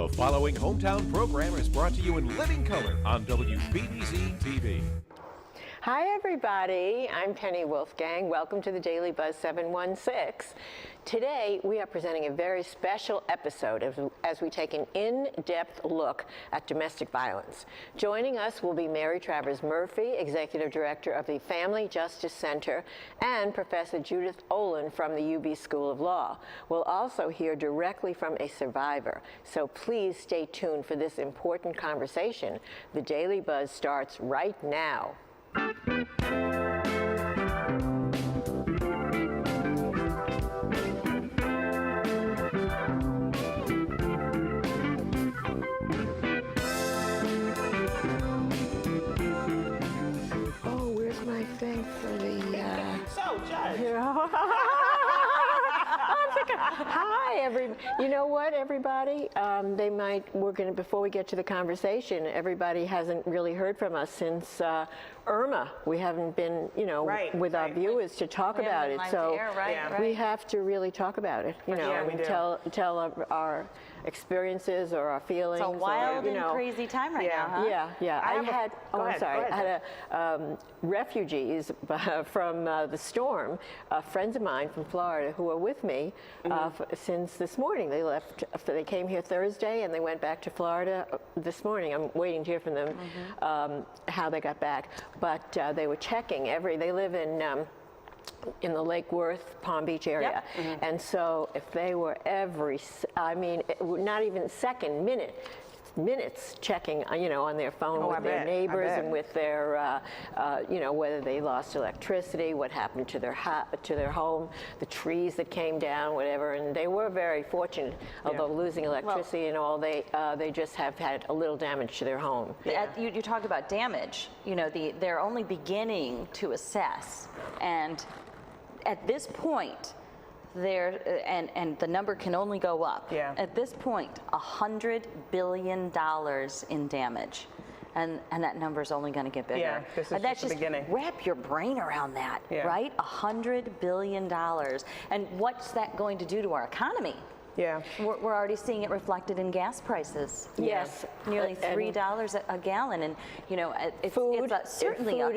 The following hometown program is brought to you in living color on WBBZ-TV. Hi everybody, I'm Penny Wolfgang. Welcome to the Daily Buzz 716. Today we are presenting a very special episode as we take an in-depth look at domestic violence. Joining us will be Mary Travers Murphy, Executive Director of the Family Justice Center, and Professor Judith Olin from the UB School of Law. We'll also hear directly from a survivor, so please stay tuned for this important conversation. The Daily Buzz starts right now. Oh, where's my thing for the So, Judge. Hi, you know what, everybody? Before we get to the conversation, everybody hasn't really heard from us since Irma. We haven't been, with our viewers to talk about it. So we have to really talk about it, and tell our experices or our feelings. It's a wild and crazy time right now, huh? Yeah. I had refugees from the storm, friends of mine from Florida who were with me since this morning. They came here Thursday and they went back to Florida this morning. I'm waiting to hear from them how they got back. But they were checking they live in the Lake Worth, Palm Beach area. Yep. And so if they were not even minutes checking, on their phone with their neighbors and with their, whether they lost electricity, what happened to their home, the trees that came down, whatever. And they were very fortunate, although losing electricity and all, they just have had a little damage to their home. You talked about damage. They're only beginning to assess, and at this point, and the number can only go up. Yeah. At this point, $100 billion in damage. And that number is only going to get bigger. Yeah, this is just the beginning. Wrap your brain around that, right? $100 billion. And what's that going to do to our economy? Yeah. We're already seeing it reflected in gas prices. Yes. Nearly $3 a gallon. And, it's certainly a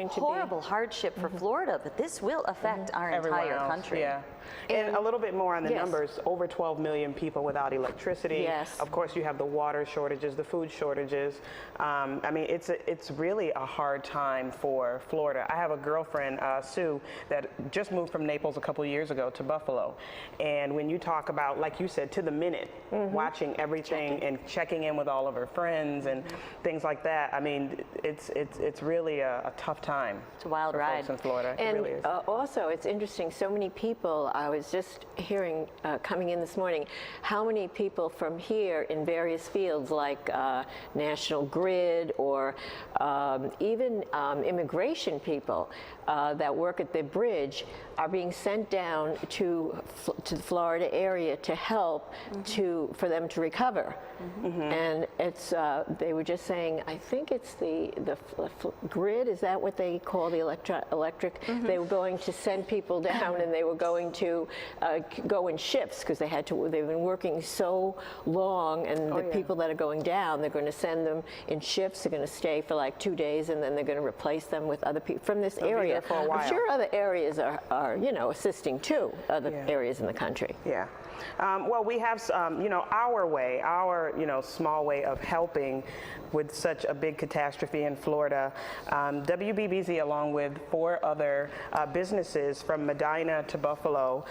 horrible hardship for Florida, but this will affect our entire country. Yeah. And a little bit more on the numbers, over 12 million people without electricity. Yes. Of course, you have the water shortages, the food shortages. It's really a hard time for Florida. I have a girlfriend, Sue, that just moved from Naples a couple of years ago to Buffalo. And when you talk about, like you said, to the minute, watching everything and checking in with all of her friends and things like that, it's really a tough time. It's a wild ride. Folks in Florida. And it really is. Also, it's interesting, so many people, I was just hearing coming in this morning, how many people from here in various fields like National Grid or even immigration people that work at the bridge are being sent down to the Florida area to help for them to recover. And it's they were just saying, I think it's the grid, is that what they call the electric? They were going to send people down and they were going to go in shifts because they've been working so long, and the people that are going down, they're going to send them in shifts. They're going to stay for like 2 days and then they're going to replace them with other people from this area. For a while. I'm sure other areas are assisting too, other areas in the country. Yeah. Well, we have, our way, our, small way of helping with such a big catastrophe in Florida. WBBZ, along with 4 other businesses from Medina to Buffalo,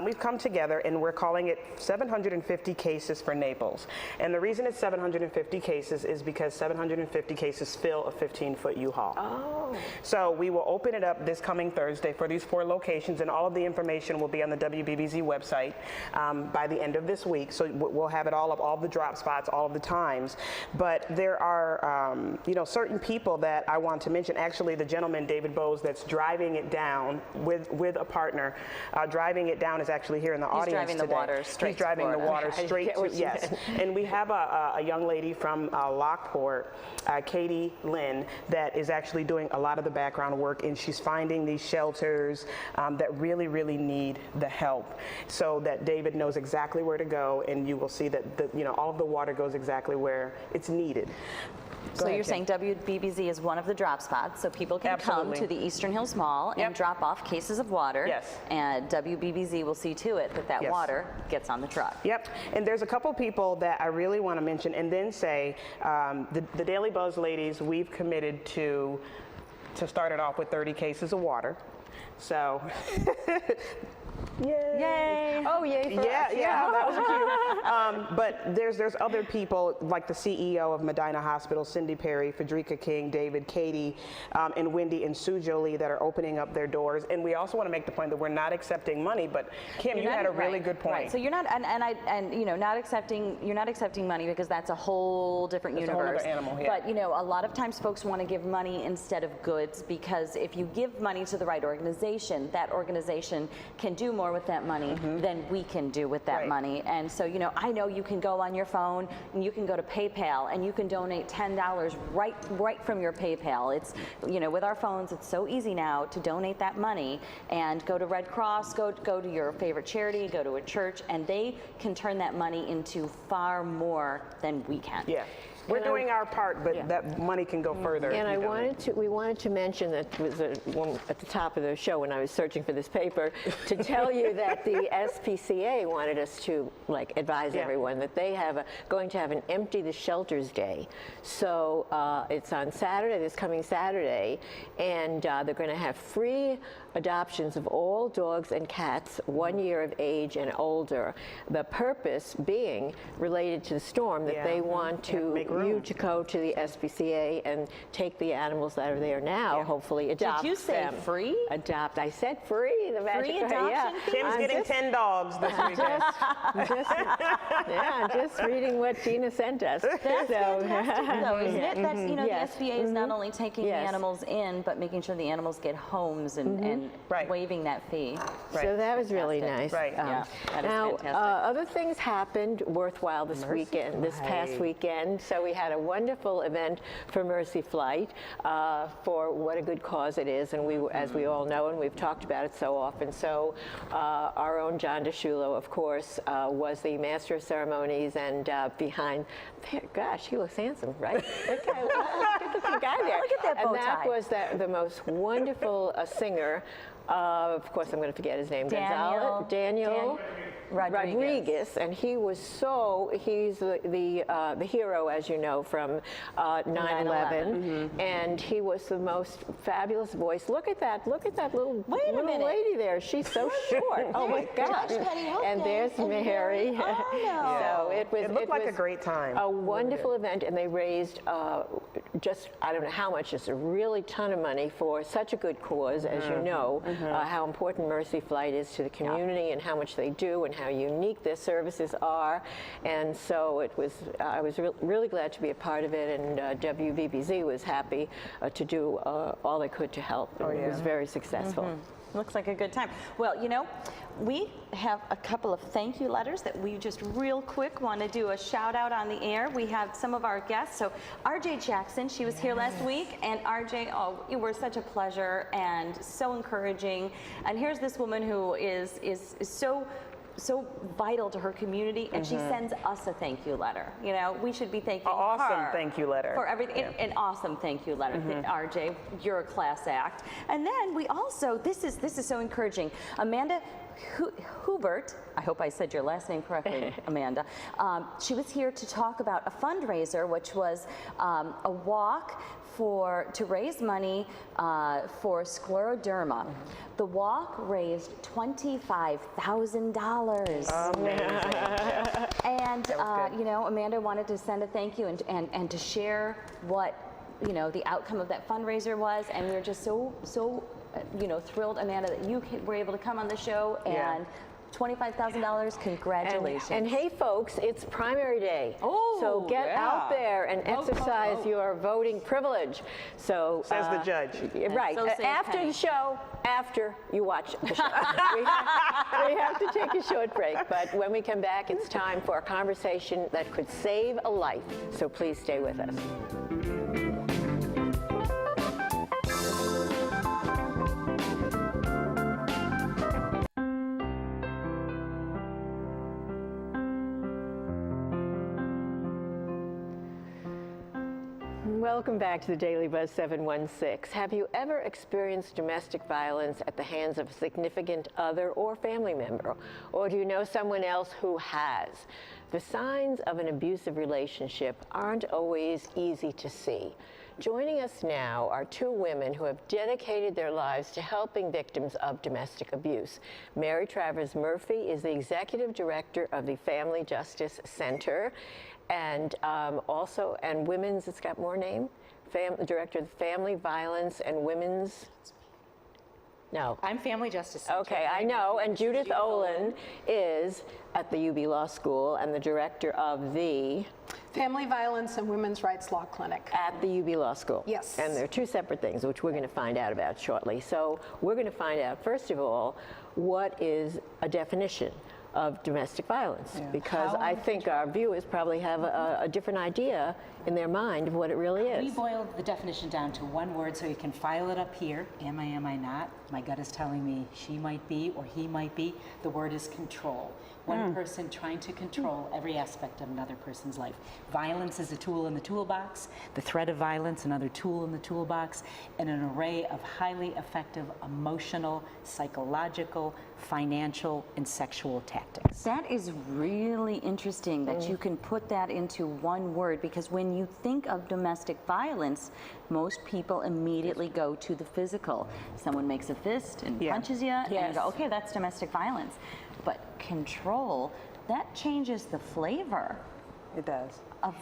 we've come together and we're calling it 750 cases for Naples. And the reason it's 750 cases is because 750 cases fill a 15-foot U-Haul. Oh. So we will open it up this coming Thursday for these 4 locations, and all of the information will be on the WBBZ website by the end of this week. So we'll have it all up, all the drop spots, all of the times. But there are, certain people that I want to mention. Actually, the gentleman, David Bowes, that's driving it down with a partner, driving it down is actually here in the audience today. He's driving the water straight to, yes. And we have a young lady from Lockport, Katie Lynn, that is actually doing a lot of the background work, and she's finding these shelters that really, really need the help, so that David knows exactly exactly where to go, and you will see that all of the water goes exactly where it's needed. So you're saying WBBZ is one of the drop spots, so people can come to the Eastern Hills Mall and drop off cases of water. Yes. And WBBZ will see to it that that water gets on the truck. Yep. And there's a couple people that I really want to mention, and then say the Daily Buzz ladies, we've committed to start it off with 30 cases of water. So. Yay. Yay. Oh, yay for us. Yeah, that was cute. But there's other people, like the CEO of Medina Hospital, Cindy Perry, Frederica King, David, Katie, and Wendy and Sue Jolie, that are opening up their doors. And we also want to make the point that we're not accepting money, but Kim, you had a really good point. Right. So you're not, and you know, you're not accepting money, because that's a whole different universe. A whole other animal, yeah. But you know, a lot of times folks want to give money instead of goods, because if you give money to the right organization, that organization can do more with that money than we can do with that money. And so, you know, I know you can go on your phone and you can go to PayPal and you can donate $10 right from your PayPal. It's, you know, with our phones, it's so easy now to donate that money and go to Red Cross, go to your favorite charity, go to a church, and they can turn that money into far more than we can. Yeah. We're doing our part, but that money can go further. And we wanted to mention that was one at the top of the show when I was searching for this paper, to tell you that the SPCA wanted us to advise everyone that they have going to have an Empty the Shelters Day. So it's on Saturday, this coming Saturday, and they're going to have free adoptions of all dogs and cats 1 year of age and older. The purpose being related to the storm, that they want you to go to the SPCA and take the animals that are there now, hopefully adopt them. Did you say free? Adopt. I said free. The magic free adoption? Tim's getting 10 dogs this weekend. Just reading what Gina sent us. That's fantastic, though, isn't it? That's, you know, the SBA is not only taking the animals in, but making sure the animals get homes and waiving that fee. So that was really nice. Right. That is Now, fantastic. other things happened worthwhile this past weekend. So we had a wonderful event for Mercy Flight for what a good cause it is, and as we all know, and we've talked about it so often. So our own John DeShulo, of course, was the master of ceremonies, and behind there, gosh, he looks handsome, right? Look at the guy there. Look at that bow tie. And that was the most wonderful singer. Of course, I'm going to forget his name. Daniel Rodriguez, and he was he's the hero, as you know, from 9/11, and he was the most fabulous voice. Look at that little lady there. She's so short. Oh my gosh! And there's Mary. So it looked like a great time. A wonderful event, and they raised just, I don't know how much, just a really ton of money for such a good cause, as you know, how important Mercy Flight is to the community and how much they do and how unique their services are. And so I was really glad to be a part of it, and WBBZ was happy to do all they could to help. It was very successful. Looks like a good time. Well, you know, we have a couple of thank you letters that we just real quick want to do a shout out on the air. We have some of our guests. So RJ Jackson, she was here last week, and RJ, you were such a pleasure and so encouraging. And here's this woman who is so vital to her community, and she sends us a thank you letter. You know, we should be thanking her. Thank you letter for everything. An awesome thank you letter. RJ, you're a class act. And then we also, this is so encouraging. Amanda Hubert, I hope I said your last name correctly, Amanda. She was here to talk about a fundraiser, which was a walk to raise money for scleroderma. The walk raised $25,000. And you know, Amanda wanted to send a thank you and to share what, you know, the outcome of that fundraiser was, and we were just so you know, thrilled, Amanda, that you were able to come on the show and $25,000. Congratulations. And hey, folks, it's primary day. So get out there and exercise your voting privilege. So says the judge. Right. So after the show, after you watch the show. we have to take a short break, but when we come back, it's time for a conversation that could save a life. So please stay with us. Welcome back to the Daily Buzz 716. Have you ever experienced domestic violence at the hands of a significant other or family member? Or do you know someone else who has? The signs of an abusive relationship aren't always easy to see. Joining us now are two women who have dedicated their lives to helping victims of domestic abuse. Mary Travers Murphy is the Executive Director of the Family Justice Center, and Women's, it's got more name? Director of Family Violence and Women's, no. I'm Family Justice Center. Okay, I know, and Judith Olin is at the UB Law School and the director of the Family Violence and Women's Rights Law Clinic. At the UB Law School. Yes. And they're two separate things, which we're going to find out about shortly. So we're going to find out, first of all, what is a definition of domestic violence, because I think our viewers probably have a different idea in their mind of what it really is. We boiled the definition down to one word so you can file it up here. Am I not? My gut is telling me she might be or he might be. The word is control. One person trying to control every aspect of another person's life. Violence is a tool in the toolbox, the threat of violence another tool in the toolbox, and an array of highly effective emotional, psychological, financial, and sexual tactics. That is really interesting that you can put that into one word, because when you think of domestic violence, most people immediately go to the physical. Someone makes a fist and punches you, and you go, okay, that's domestic violence. But control, that changes the flavor. It does. Of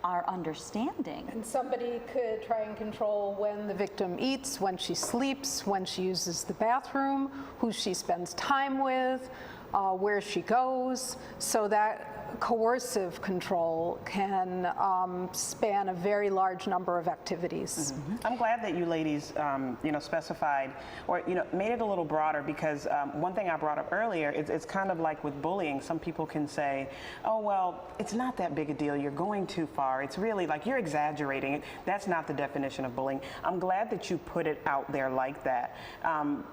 our understanding. And somebody could try and control when the victim eats, when she sleeps, when she uses the bathroom, who she spends time with, where she goes. So that coercive control can span a very large number of activities. I'm glad that you ladies, specified or made it a little broader, because one thing I brought up earlier is it's kind of like with bullying. Some people can say, "Oh well, it's not that big a deal. You're going too far. It's really like you're exaggerating it." That's not the definition of bullying. I'm glad that you put it out there like that.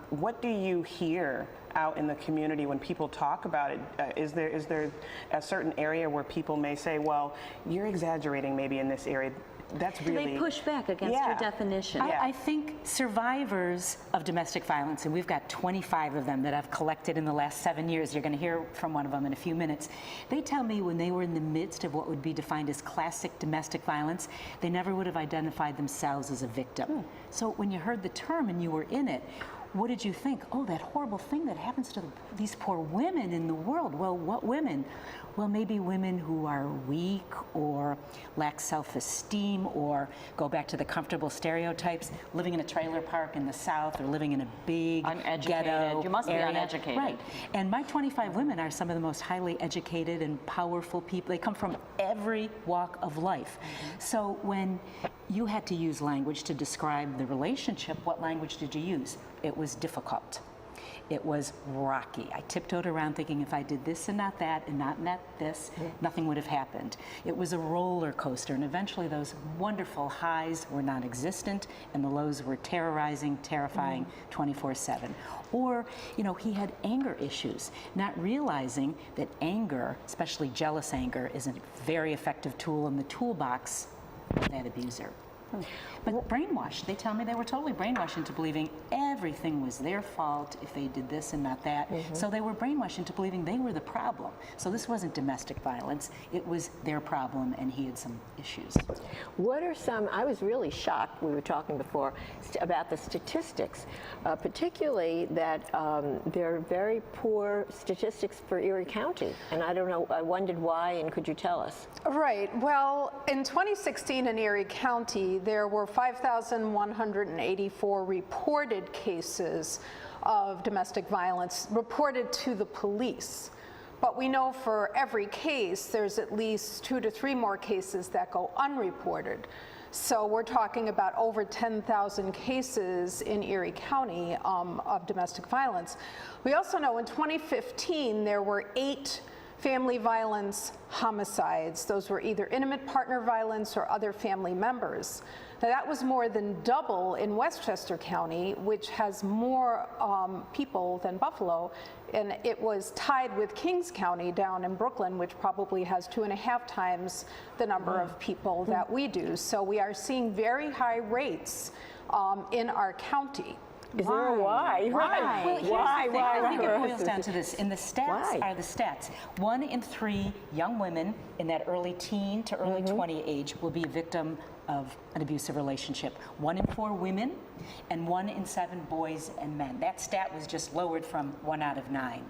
What do you hear out in the community when people talk about it? Is there a certain area where people may say, well, you're exaggerating maybe in this area? That's really... Do they push back against your definition? I think survivors of domestic violence, and we've got 25 of them that I've collected in the last 7 years. You're going to hear from one of them in a few minutes. They tell me when they were in the midst of what would be defined as classic domestic violence, they never would have identified themselves as a victim. So when you heard the term and you were in it, what did you think? Oh, that horrible thing that happens to these poor women in the world. Well, what women? Well, maybe women who are weak or lack self-esteem, or go back to the comfortable stereotypes, living in a trailer park in the South or living in a big ghetto You must area. be uneducated. Right. And my 25 women are some of the most highly educated and powerful people. They come from every walk of life. So when you had to use language to describe the relationship, what language did you use? It was difficult. It was rocky. I tiptoed around thinking if I did this and not that and not this, nothing would have happened. It was a roller coaster, and eventually those wonderful highs were non-existent and the lows were terrorizing, terrifying 24/7. Or, he had anger issues, not realizing that anger, especially jealous anger, is a very effective tool in the toolbox of that abuser. But brainwashed. They tell me they were totally brainwashed into believing everything was their fault if they did this and not that. So they were brainwashed into believing they were the problem. So this wasn't domestic violence. It was their problem, and he had some issues. What are some, I was really shocked, we were talking before, about the statistics, particularly that there are very poor statistics for Erie County. And I don't know, I wondered why, and could you tell us? Right. Well, in 2016 in Erie County, there were 5,184 reported cases of domestic violence reported to the police. But we know for every case, there's at least 2 to 3 more cases that go unreported. So we're talking about over 10,000 cases in Erie County of domestic violence. We also know in 2015, there were 8 family violence, homicides. Those were either intimate partner violence or other family members. Now, that was more than double in Westchester County, which has more people than Buffalo, and it was tied with Kings County down in Brooklyn, which probably has 2.5 times the number of people that we do. So we are seeing very high rates in our county. Is there a why? Why? Well, Why? I think it boils down to this. And the stats are the stats. 1 in 3 young women in that early teen to early 20 age will be a victim of an abusive relationship. 1 in 4 women and 1 in 7 boys and men. That stat was just lowered from 1 out of 9.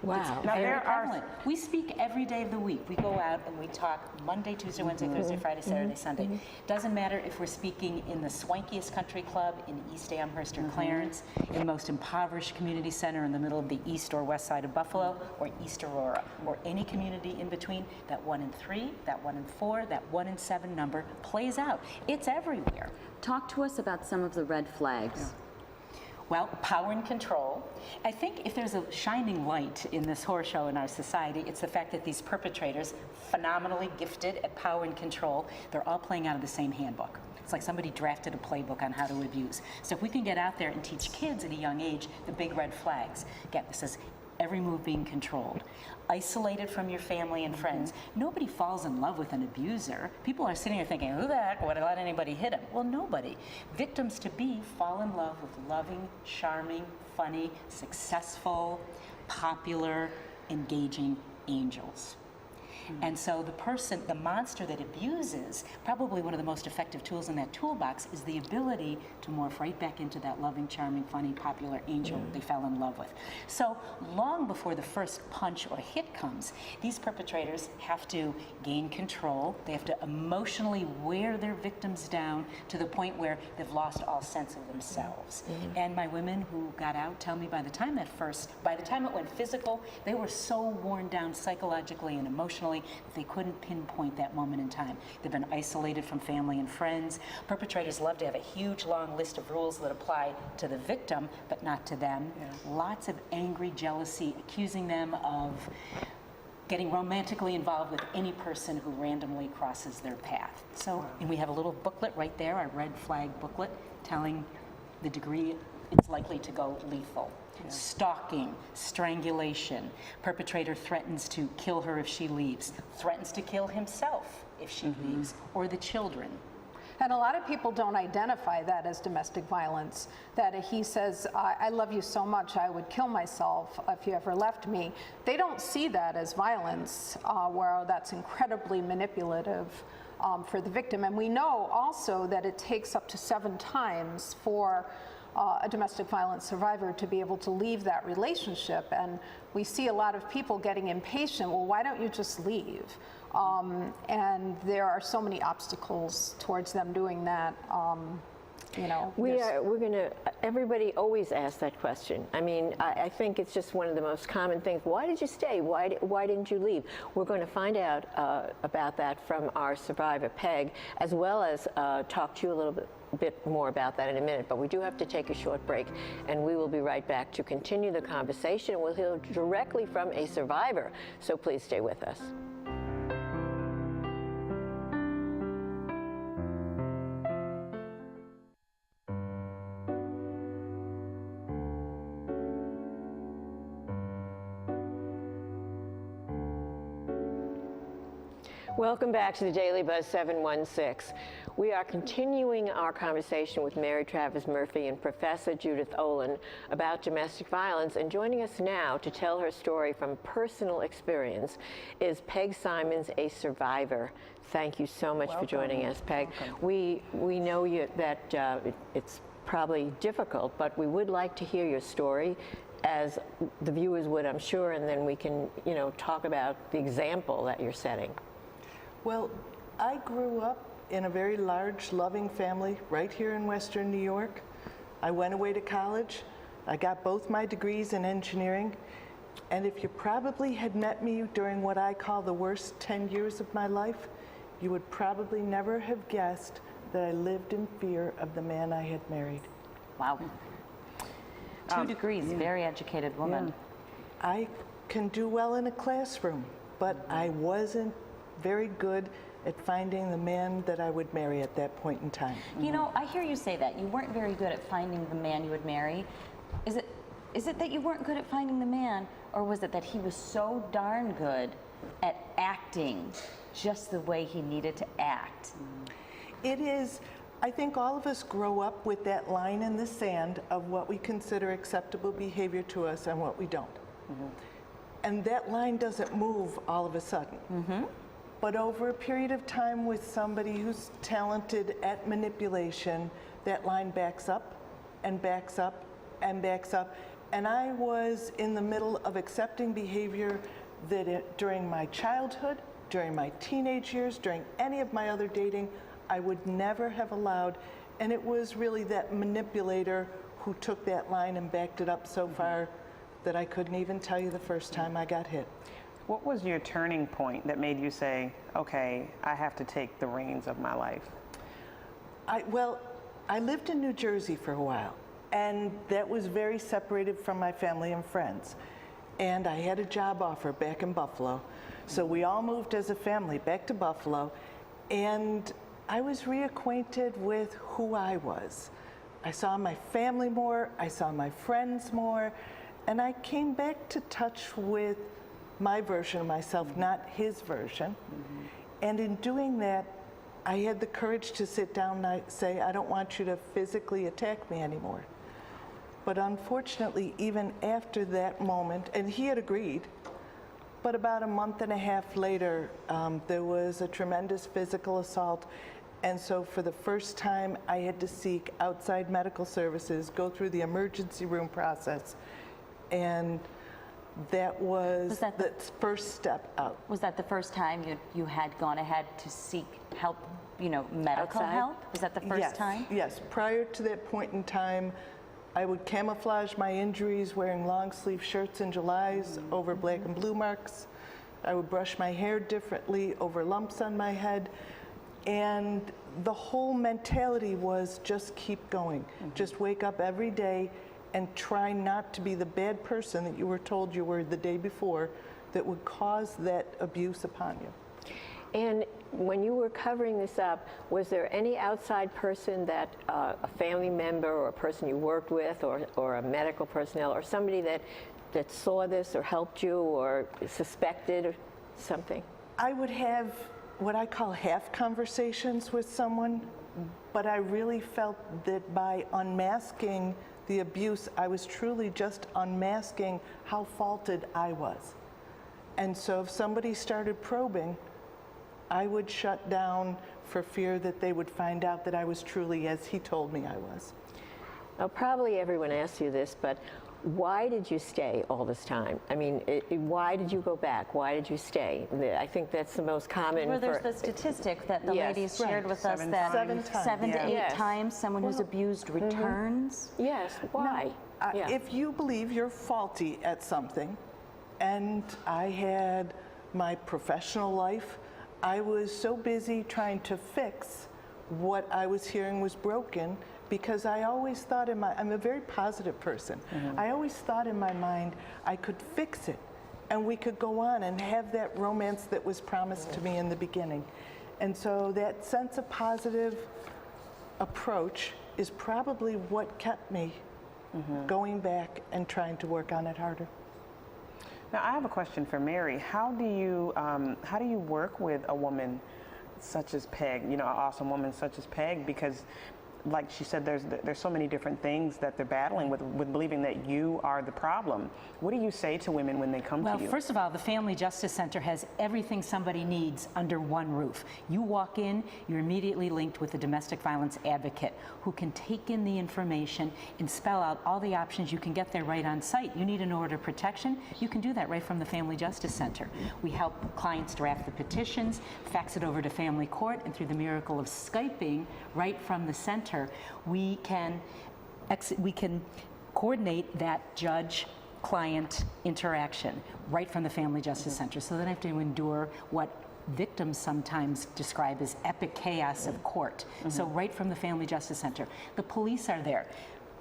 Wow. Now, very prevalent. We speak every day of the week. We go out and we talk Monday, Tuesday, Wednesday, Thursday, Friday, Saturday, Sunday. Doesn't matter if we're speaking in the swankiest country club in East Amherst or Clarence, in the most impoverished community center in the middle of the east or west side of Buffalo, or East Aurora, or any community in between. That 1 in 3, that 1 in 4, that 1 in 7 number plays out. It's everywhere. Talk to us about some of the red flags. Yeah. Well, power and control. I think if there's a shining light in this horror show in our society, it's the fact that these perpetrators, phenomenally gifted at power and control, they're all playing out of the same handbook. It's like somebody drafted a playbook on how to abuse. So if we can get out there and teach kids at a young age the big red flags, again, this is every move being controlled, isolated from your family and friends. Nobody falls in love with an abuser. People are sitting there thinking, who the heck would let anybody hit him? Well, nobody. Victims to be fall in love with loving, charming, funny, successful, popular, engaging angels. And so the person, the monster that abuses, probably one of the most effective tools in that toolbox is the ability to morph right back into that loving, charming, funny, popular angel they fell in love with. So long before the first punch or hit comes, these perpetrators have to gain control. They have to emotionally wear their victims down to the point where they've lost all sense of themselves. And my women who got out tell me by the time it went physical, they were so worn down psychologically and emotionally that they couldn't pinpoint that moment in time. They've been isolated from family and friends. Perpetrators love to have a huge long list of rules that apply to the victim, but not to them. Lots of angry jealousy, accusing them of getting romantically involved with any person who randomly crosses their path. So, and we have a little booklet right there, our red flag booklet, telling the degree it's likely to go lethal. Stalking, strangulation, perpetrator threatens to kill her if she leaves, threatens to kill himself if she leaves, or the children. And a lot of people don't identify that as domestic violence, that he says, I love you so much, I would kill myself if you ever left me. They don't see that as violence, where that's incredibly manipulative for the victim. And we know also that it takes up to 7 times for a domestic violence survivor to be able to leave that relationship. And we see a lot of people getting impatient. Well, why don't you just leave? And there are so many obstacles towards them doing that. You know, everybody always asks that question. I mean, I think it's just one of the most common things. Why did you stay? Why didn't you leave? We're going to find out about that from our survivor, Peg, as well as talk to you a little bit more about that in a minute. But we do have to take a short break, and we will be right back to continue the conversation. We'll hear directly from a survivor, so please stay with us. Welcome back to the Daily Buzz 716. We are continuing our conversation with Mary Travis Murphy and Professor Judith Olin about domestic violence, and joining us now to tell her story from personal experience is Peg Simons, a survivor. Thank you so much for joining us, Peg. We know that it's probably difficult, but we would like to hear your story, as the viewers would, I'm sure, and then we can, talk about the example that you're setting. Well, I grew up in a very large, loving family right here in Western New York. I went away to college. I got both my degrees in engineering. And if you probably had met me during what I call the worst 10 years of my life, you would probably never have guessed that I lived in fear of the man I had married. Wow. 2 degrees, very educated woman. I can do well in a classroom, but I wasn't very good at finding the man that I would marry at that point in time. You know, I hear you say that. You weren't very good at finding the man you would marry. Is it that you weren't good at finding the man, or was it that he was so darn good at acting just the way he needed to act? It is, I think all of us grow up with that line in the sand of what we consider acceptable behavior to us and what we don't. And that line doesn't move all of a sudden. But over a period of time with somebody who's talented at manipulation, that line backs up and backs up and backs up. And I was in the middle of accepting behavior that during my childhood, during my teenage years, during any of my other dating, I would never have allowed. And it was really that manipulator who took that line and backed it up so far that I couldn't even tell you the first time I got hit. What was your turning point that made you say, okay, I have to take the reins of my life? Well, I lived in New Jersey for a while, and that was very separated from my family and friends. And I had a job offer back in Buffalo. So we all moved as a family back to Buffalo, and I was reacquainted with who I was. I saw my family more, I saw my friends more, and I came back to touch with my version of myself, not his version. And in doing that, I had the courage to sit down and say, I don't want you to physically attack me anymore. But unfortunately, even after that moment, and he had agreed, but about a month and a half later, there was a tremendous physical assault. And so for the first time, I had to seek outside medical services, go through the emergency room process. And that was the first step out. Was that the first time you had gone ahead to seek help, you know, medical help? Was that the first time? Yes. Prior to that point in time, I would camouflage my injuries wearing long sleeve shirts in Julys over black and blue marks. I would brush my hair differently over lumps on my head. And the whole mentality was just keep going. Just wake up every day and try not to be the bad person that you were told you were the day before that would cause that abuse upon you. And when you were covering this up, was there any outside person that a family member or a person you worked with or a medical personnel or somebody that saw this or helped you or suspected or something? I would have what I call half conversations with someone, but I really felt that by unmasking the abuse, I was truly just unmasking how faulted I was. And so if somebody started probing, I would shut down for fear that they would find out that I was truly as he told me I was. Now, probably everyone asks you this, but why did you stay all this time? I mean, why did you go back? Why did you stay? I think that's the most common. Well, there's the statistic that the ladies shared with us that 7 to 8 times someone who's abused returns. Yes, why? Now, if you believe you're faulty at something, and I had my professional life, I was so busy trying to fix what I was hearing was broken, because I always thought I'm a very positive person. I always thought in my mind I could fix it and we could go on and have that romance that was promised to me in the beginning. And so that sense of positive approach is probably what kept me going back and trying to work on it harder. Now I have a question for Mary. How do you work with a woman such as Peg, you know, an awesome woman such as Peg, because like she said, there's so many different things that they're battling with believing that you are the problem. What do you say to women when they come to you? Well, first of all, the Family Justice Center has everything somebody needs under one roof. You walk in, you're immediately linked with a domestic violence advocate who can take in the information and spell out all the options. You can get there right on site. You need an order of protection, you can do that right from the Family Justice Center. We help clients draft the petitions, fax it over to family court, and through the miracle of Skyping right from the center, we can coordinate that judge-client interaction right from the Family Justice Center, so they don't have to endure what victims sometimes describe as epic chaos of court. So right from the Family Justice Center. The police are there.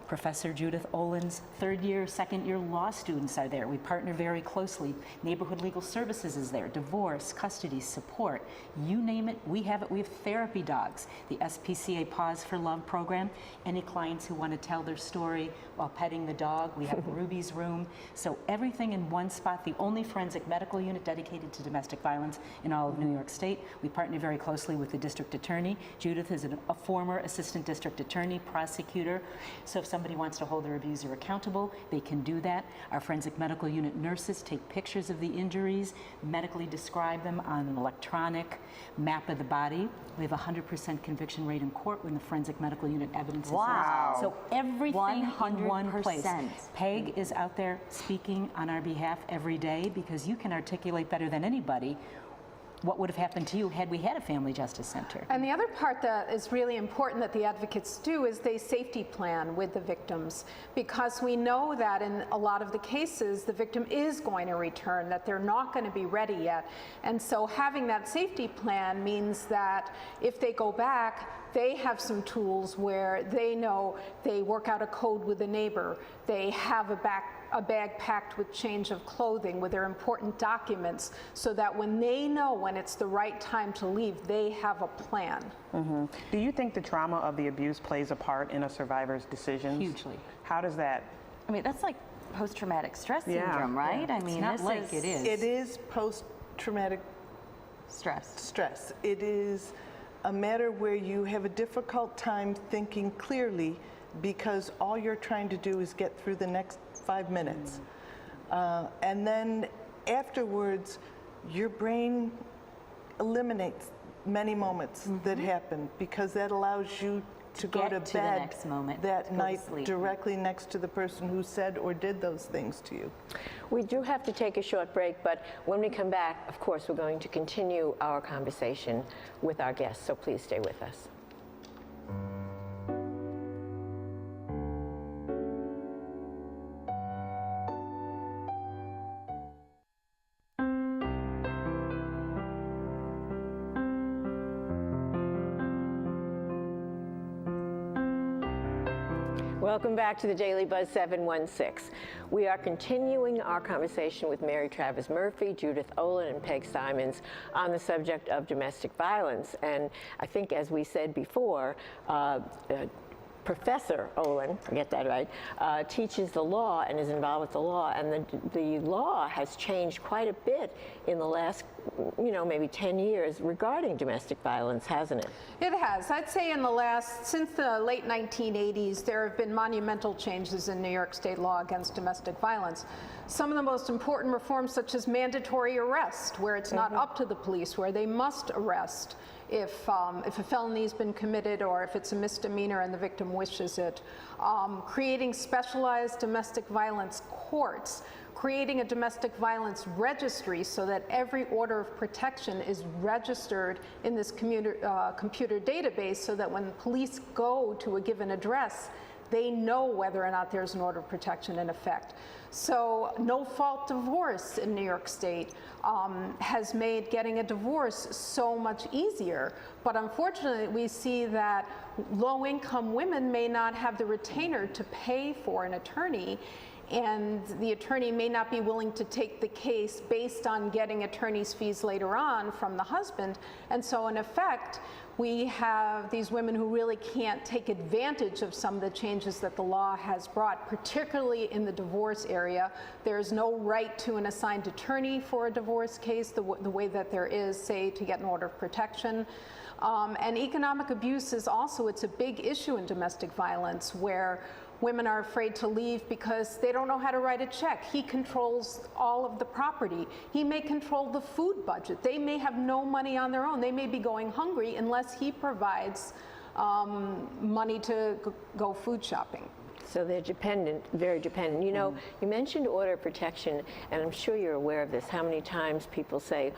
Professor Judith Olin's third year, second year law students are there. We partner very closely. Neighborhood Legal Services is there. Divorce, custody, support, you name it, we have it. We have therapy dogs, the SPCA Pause for Love program. Any clients who want to tell their story while petting the dog, we have Ruby's room. So everything in one spot, the only forensic medical unit dedicated to domestic violence in all of New York State. We partner very closely with the district attorney. Judith is a former assistant district attorney, prosecutor. So if somebody wants to hold their abuser accountable, they can do that. Our forensic medical unit nurses take pictures of the injuries, medically describe them on an electronic map of the body. We have a 100% conviction rate in court when the forensic medical unit evidence is used. So everything in one place. Peg is out there speaking on our behalf every day because you can articulate better than anybody what would have happened to you had we had a family justice center. And the other part that is really important that the advocates do is they safety plan with the victims, because we know that in a lot of the cases the victim is going to return, that they're not going to be ready yet. And so having that safety plan means that if they go back, they have some tools where they know they work out a code with a neighbor, they have a bag packed with change of clothing with their important documents, so that when they know when it's the right time to leave, they have a plan. Do you think the trauma of the abuse plays a part in a survivor's decisions? Hugely. How does that? I mean, that's like post-traumatic stress syndrome, right? I mean, It's not like it is. It is post-traumatic stress. It is a matter where you have a difficult time thinking clearly because all you're trying to do is get through the next 5 minutes. And then afterwards, your brain eliminates many moments that happen because that allows you to go to bed the next moment, that night directly next to the person who said or did those things to you. We do have to take a short break, but when we come back, of course, we're going to continue our conversation with our guests, so please stay with us. Welcome back to the Daily Buzz 716. We are continuing our conversation with Mary Travis Murphy, Judith Olin, and Peg Simons on the subject of domestic violence. And I think, as we said before, Professor Olin, I get that right, teaches the law and is involved with the law, and the law has changed quite a bit in the last, maybe 10 years regarding domestic violence, hasn't it? It has. I'd say since the late 1980s, there have been monumental changes in New York State law against domestic violence. Some of the most important reforms, such as mandatory arrest, where it's not up to the police, where they must arrest if a felony has been committed or if it's a misdemeanor and the victim wishes it. Creating specialized domestic violence courts, creating a domestic violence registry so that every order of protection is registered in this computer database, so that when police go to a given address, they know whether or not there's an order of protection in effect. So no-fault divorce in New York State has made getting a divorce so much easier. But unfortunately, we see that low-income women may not have the retainer to pay for an attorney, and the attorney may not be willing to take the case based on getting attorney's fees later on from the husband. And so in effect, we have these women who really can't take advantage of some of the changes that the law has brought, particularly in the divorce area. There's no right to an assigned attorney for a divorce case the way that there is, say, to get an order of protection. And economic abuse is also, it's a big issue in domestic violence, where women are afraid to leave because they don't know how to write a check. He controls all of the property. He may control the food budget. They may have no money on their own. They may be going hungry unless he provides money to go food shopping. So they're dependent, very dependent. You mentioned order of protection, and I'm sure you're aware of this, how many times people say,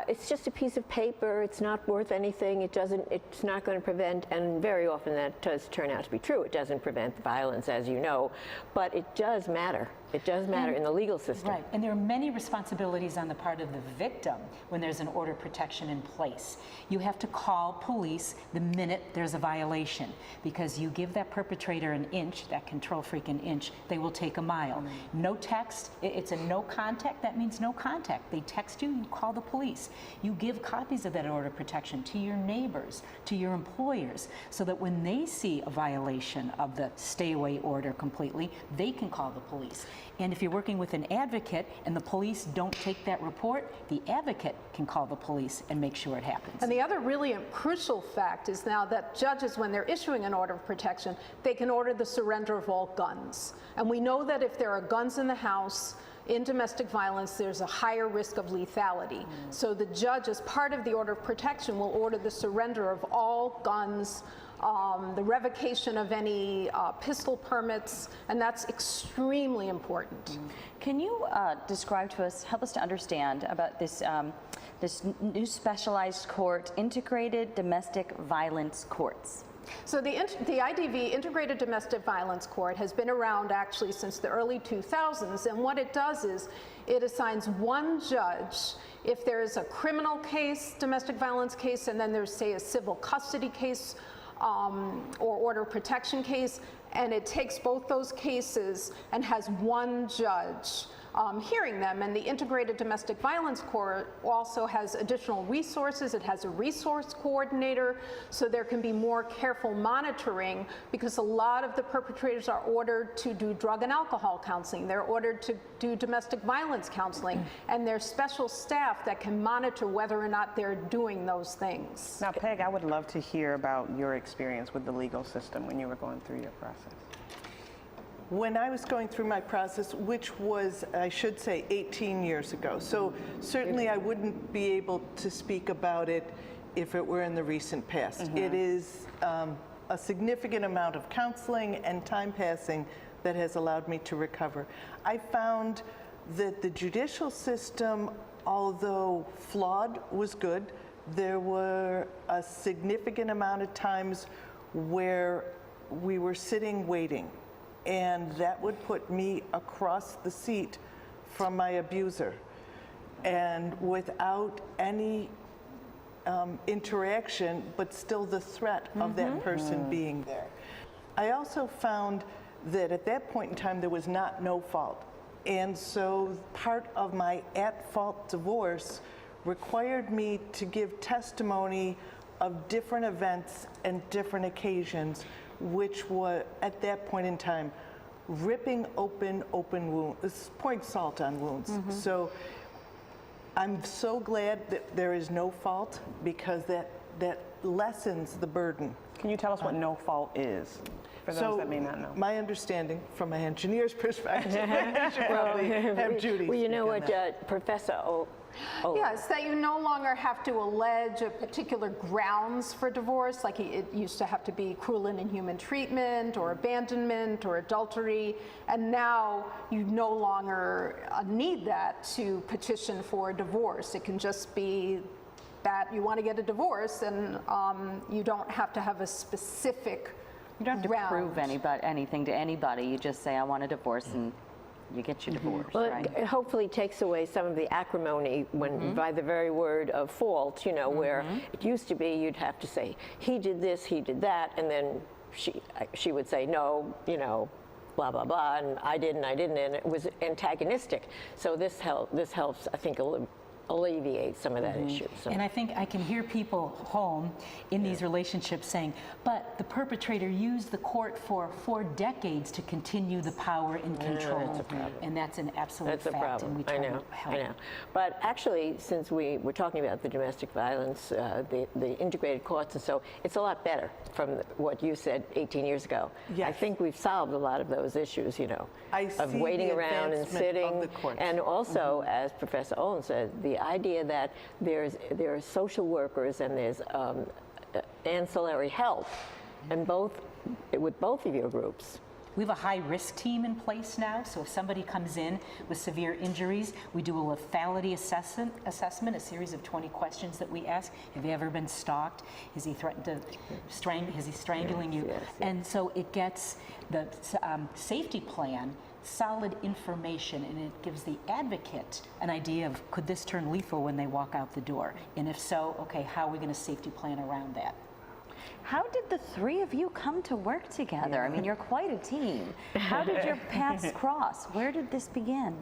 it's just a piece of paper, it's not worth anything, it's not going to prevent, and very often that does turn out to be true. It doesn't prevent the violence, as you know, but it does matter. It does matter in the legal system. Right, and there are many responsibilities on the part of the victim when there's an order of protection in place. You have to call police the minute there's a violation, because you give that perpetrator an inch, that control freak an inch, they will take a mile. No text, it's a no contact, that means no contact. They text you, you call the police. You give copies of that order of protection to your neighbors, to your employers, so that when they see a violation of the stay away order completely, they can call the police. And if you're working with an advocate and the police don't take that report, the advocate can call the police and make sure it happens. And the other really crucial fact is now that judges, when they're issuing an order of protection, they can order the surrender of all guns. And we know that if there are guns in the house, in domestic violence, there's a higher risk of lethality. So the judge, as part of the order of protection, will order the surrender of all guns, the revocation of any pistol permits, and that's extremely important. Can you describe to us, help us to understand about this, this new specialized court, Integrated Domestic Violence Courts? So the IDV, Integrated Domestic Violence Court, has been around actually since the early 2000s, and what it does is it assigns one judge if there is a criminal case, domestic violence case, and then there's, say, a civil custody case or order of protection case, and it takes both those cases and has one judge hearing them. And the Integrated Domestic Violence Court also has additional resources. It has a resource coordinator, so there can be more careful monitoring, because a lot of the perpetrators are ordered to do drug and alcohol counseling. They're ordered to do domestic violence counseling, and there's special staff that can monitor whether or not they're doing those things. Now, Peg, I would love to hear about your experience with the legal system when you were going through your process. When I was going through my process, which was, I should say, 18 years ago, so certainly I wouldn't be able to speak about it if it were in the recent past. It is a significant amount of counseling and time passing that has allowed me to recover. I found that the judicial system, although flawed, was good. There were a significant amount of times where we were sitting waiting, and that would put me across the seat from my abuser, and without any interaction, but still the threat of that person being there. I also found that at that point in time there was no fault, and so part of my at-fault divorce required me to give testimony of different events and different occasions, which were, at that point in time, ripping open wounds, pouring salt on wounds. So I'm so glad that there is no fault, because that lessens the burden. Can you tell us what no fault is, for those that may not know? My understanding, from my engineer's perspective, you should probably have Judy. Well, you know speak on what, that. Professor Yes, that you no longer have to allege a particular grounds for divorce, like it used to have to be cruel and inhuman treatment or abandonment or adultery, and now you no longer need that to petition for a divorce. It can just be that you want to get a divorce, and you don't have to have a specific You don't have to prove anything to anybody. You just say, I want a divorce, and you get your divorce, Well, right? it hopefully takes away some of the acrimony when, by the very word of fault, you know, where it used to be you'd have to say, he did this, he did that, and then she would say, no, you know, blah, blah, blah, and I didn't, and it was antagonistic. So this helps, I think, alleviate some of that issue. So. And I think I can hear people home in these relationships saying, but the perpetrator used the court for 4 decades to continue the power and control. That's a problem. And that's an absolute That's a fact. problem. And we try to help. I know. But actually, since we were talking about the domestic violence, the integrated courts, and so it's a lot better from what you said 18 years ago. Yes. I think we've solved a lot of those issues, you know, of see waiting the around and advancement sitting, of the courts. and also, as Professor Olin said, the idea that there are social workers and there's ancillary help, and with both of your groups. We have a high-risk team in place now, so if somebody comes in with severe injuries, we do a lethality assessment, a series of 20 questions that we ask. Have you ever been stalked? Has he threatened to is he strangling you? Yes. And so it gets the safety plan solid information, and it gives the advocate an idea of, could this turn lethal when they walk out the door? And if so, okay, how are we going to safety plan around that? How did the three of you come to work together? I mean, you're quite a team. How did your paths cross? Where did this begin?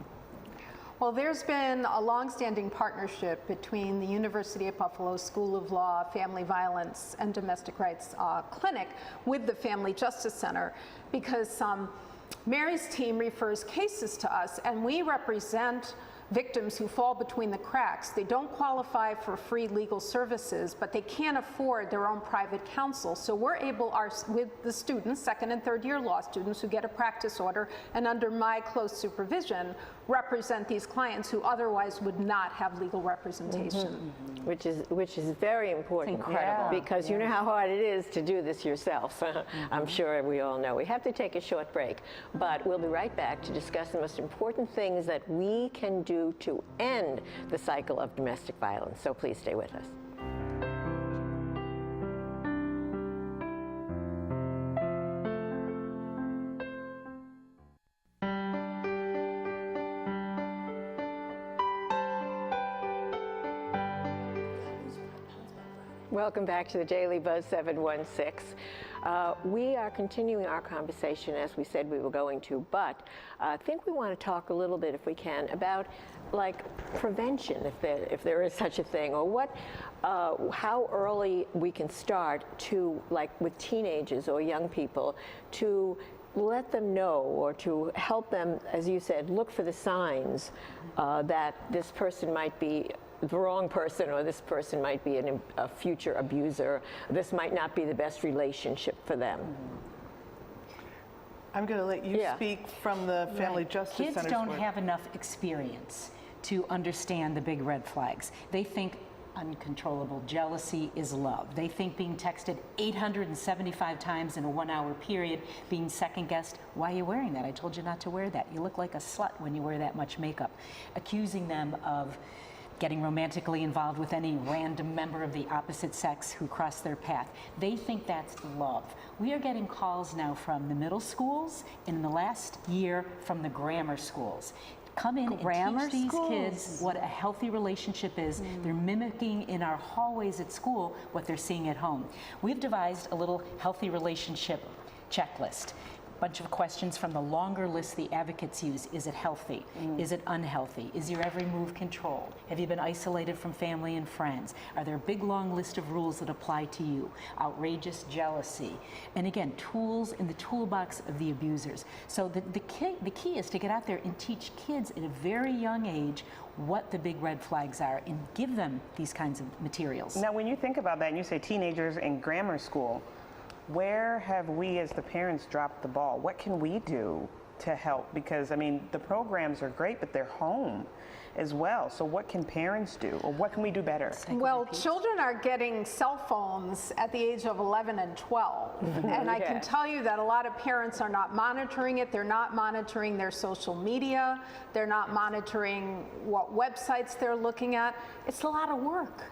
Well, there's been a longstanding partnership between the University of Buffalo School of Law, Family Violence and Domestic Rights Clinic with the Family Justice Center, because Mary's team refers cases to us, and we represent victims who fall between the cracks. They don't qualify for free legal services, but they can't afford their own private counsel. So we're able, with the students, second and third year law students who get a practice order and under my close supervision, represent these clients who otherwise would not have legal representation. Which is very important. It's incredible. Because you know how hard it is to do this yourself. I'm sure we all know. We have to take a short break, but we'll be right back to discuss the most important things that we can do to end the cycle of domestic violence. So please stay with us. Welcome back to the Daily Buzz 716. We are continuing our conversation as we said we were going to, but I think we want to talk a little bit, if we can, about like prevention, if there is such a thing, or what, how early we can start to, like with teenagers or young people, to let them know or to help them, as you said, look for the signs that this person might be the wrong person, or this person might be a future abuser. This might not be the best relationship for them. I'm going to let you speak from the Family Justice Center's Kids don't work. have enough experience to understand the big red flags. They think uncontrollable jealousy is love. They think being texted 875 times in a 1 hour period, being second guessed, why are you wearing that? I told you not to wear that. You look like a slut when you wear that much makeup. Accusing them of getting romantically involved with any random member of the opposite sex who cross their path. They think that's love. We are getting calls now from the middle schools, and in the last year from the grammar schools. Come in and teach these kids what a healthy relationship is. They're mimicking in our hallways at school what they're seeing at home. We've devised a little healthy relationship checklist. Bunch of questions from the longer list the advocates use. Is it healthy? Is it unhealthy? Is your every move controlled? Have you been isolated from family and friends? Are there a big long list of rules that apply to you? Outrageous jealousy. And again, tools in the toolbox of the abusers. So the key is to get out there and teach kids at a very young age what the big red flags are and give them these kinds of materials. Now, when you think about that and you say teenagers in grammar school, where have we as the parents dropped the ball? What can we do to help? Because, I mean, the programs are great, but they're home as well. So what can parents do, or what can we do better? Well, children are getting cell phones at the age of 11 and 12. And I can tell you that a lot of parents are not monitoring it. They're not monitoring their social media. They're not monitoring what websites they're looking at. It's a lot of work.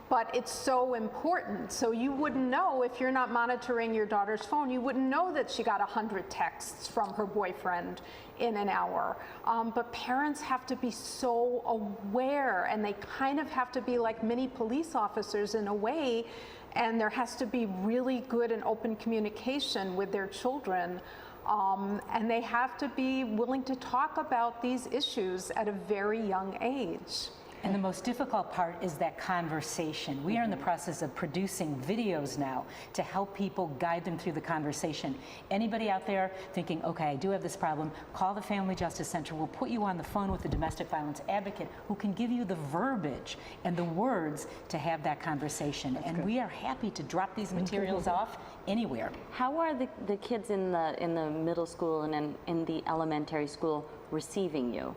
But it's so important. So you wouldn't know if you're not monitoring your daughter's phone. You wouldn't know that she got 100 texts from her boyfriend in an hour. But parents have to be so aware, and they kind of have to be like mini police officers in a way. And there has to be really good and open communication with their children. And they have to be willing to talk about these issues at a very young age. And the most difficult part is that conversation. We are in the process of producing videos now to help people guide them through the conversation. Anybody out there thinking, okay, I do have this problem, call the Family Justice Center. We'll put you on the phone with the domestic violence advocate who can give you the verbiage and the words to have that conversation. And we are happy to drop these materials off anywhere. How are the kids in the middle school and in the elementary school receiving you?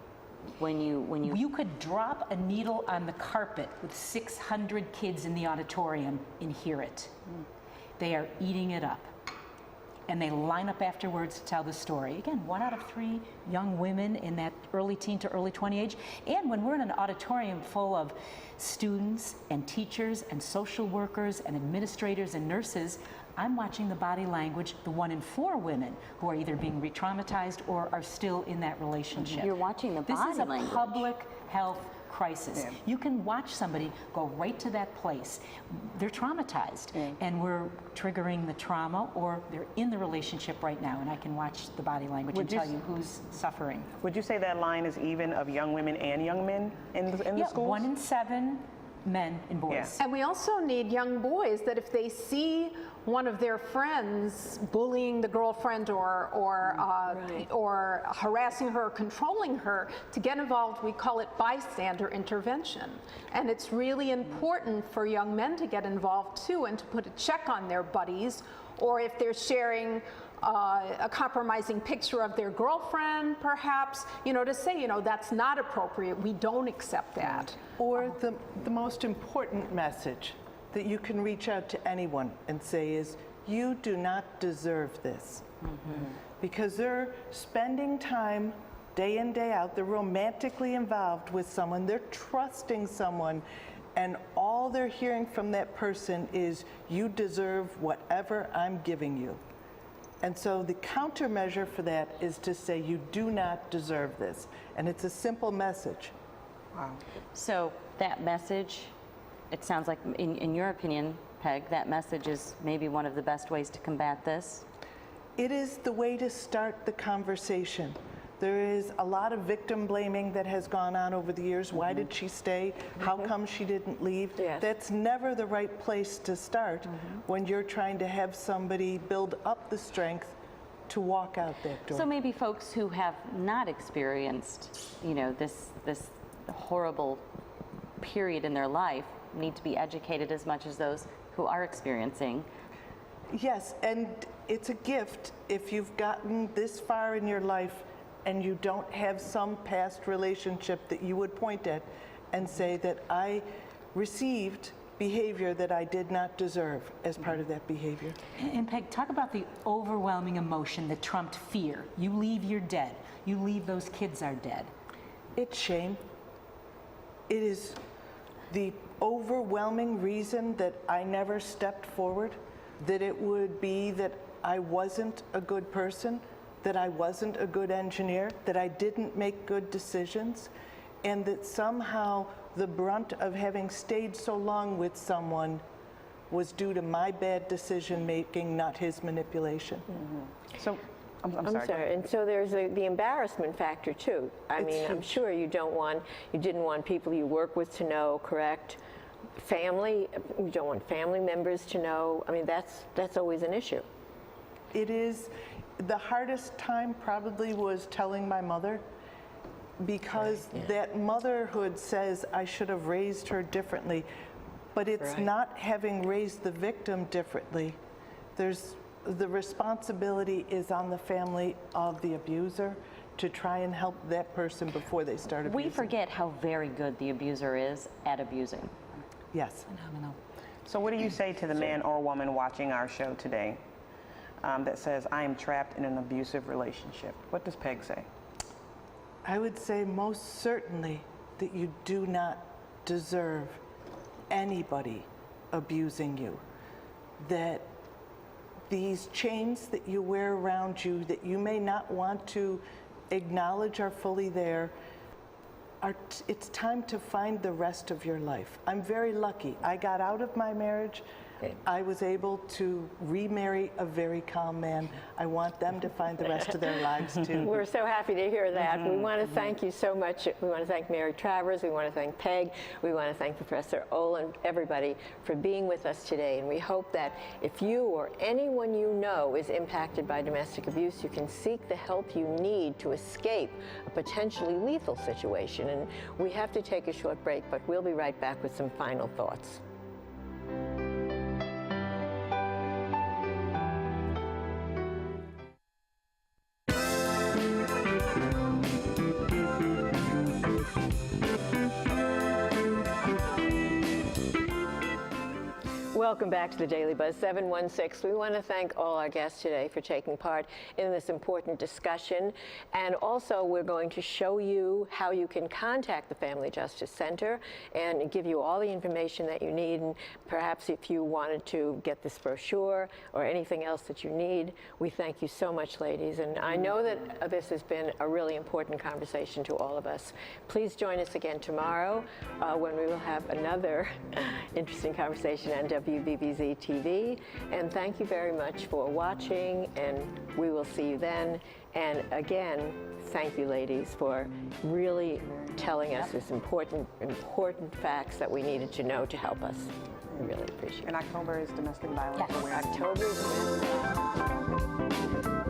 When you could drop a needle on the carpet with 600 kids in the auditorium and hear it. They are eating it up. And they line up afterwards to tell the story. Again, 1 out of 3 young women in that early teen to early 20 age. And when we're in an auditorium full of students and teachers and social workers and administrators and nurses, I'm watching the body language, the 1 in 4 women who are either being re-traumatized or are still in that relationship. You're watching the body language. This is a language. public health crisis. You can watch somebody go right to that place. They're traumatized, and we're triggering the trauma, or they're in the relationship right now, and I can watch the body language and tell you who's suffering. Would you say that line is even of young women and young men in the schools? 1 in 7 men and boys. And we also need young boys that if they see one of their friends bullying the girlfriend or harassing her or controlling her, to get involved. We call it bystander intervention. And it's really important for young men to get involved too, and to put a check on their buddies, or if they're sharing a compromising picture of their girlfriend, perhaps, to say, that's not appropriate. We don't accept that. Or the most important message that you can reach out to anyone and say is, you do not deserve this. Because they're spending time day in, day out, they're romantically involved with someone, they're trusting someone, and all they're hearing from that person is, you deserve whatever I'm giving you. And so the countermeasure for that is to say, you do not deserve this. And it's a simple message. Wow. So that message, it sounds like, in your opinion, Peg, that message is maybe one of the best ways to combat this? It is the way to start the conversation. There is a lot of victim blaming that has gone on over the years. Why did she stay? How come she didn't leave? Yes. That's never the right place to start when you're trying to have somebody build up the strength to walk out that door. So maybe folks who have not experienced, this horrible period in their life need to be educated as much as those who are experiencing. Yes, and it's a gift if you've gotten this far in your life and you don't have some past relationship that you would point at and say that I received behavior that I did not deserve as part of that behavior. And Peg, talk about the overwhelming emotion that trumped fear. You leave, you're dead. You leave, those kids are dead. It's shame. It is the overwhelming reason that I never stepped forward, that it would be that I wasn't a good person, that I wasn't a good engineer, that I didn't make good decisions, and that somehow the brunt of having stayed so long with someone was due to my bad decision making, not his manipulation. So, I'm I'm sorry. And so there's the embarrassment factor too. I mean, I'm sure you didn't want people you work with to know, correct? Family, you don't want family members to know. I mean, that's always an issue. It is. The hardest time probably was telling my mother, because that motherhood says I should have raised her differently, but it's not having raised the victim differently. The responsibility is on the family of the abuser to try and help that person before they start abusing. We forget how very good the abuser is at abusing. Yes. Phenomenal. So what do you say to the man or woman watching our show today that says, I am trapped in an abusive relationship? What does Peg say? I would say most certainly that you do not deserve anybody abusing you. That these chains that you wear around you that you may not want to acknowledge are fully there, it's time to find the rest of your life. I'm very lucky. I got out of my marriage. I was able to remarry a very calm man. I want them to find the rest of their lives too. We're so happy to hear that. We want to thank you so much. We want to thank Mary Travers. We want to thank Peg. We want to thank Professor Olin, everybody, for being with us today. And we hope that if you or anyone you know is impacted by domestic abuse, you can seek the help you need to escape a potentially lethal situation. And we have to take a short break, but we'll be right back with some final thoughts. Welcome back to the Daily Buzz 716. We want to thank all our guests today for taking part in this important discussion. And also, we're going to show you how you can contact the Family Justice Center and give you all the information that you need. And perhaps if you wanted to get this brochure or anything else that you need, we thank you so much, ladies. And I know that this has been a really important conversation to all of us. Please join us again tomorrow when we will have another interesting conversation on WBBZ-TV. And thank you very much for watching, and we will see you then. And again, thank you, ladies, for really telling us this important facts that we needed to know to help us. We really appreciate it. And October is Domestic Violence Yes, Awareness. October is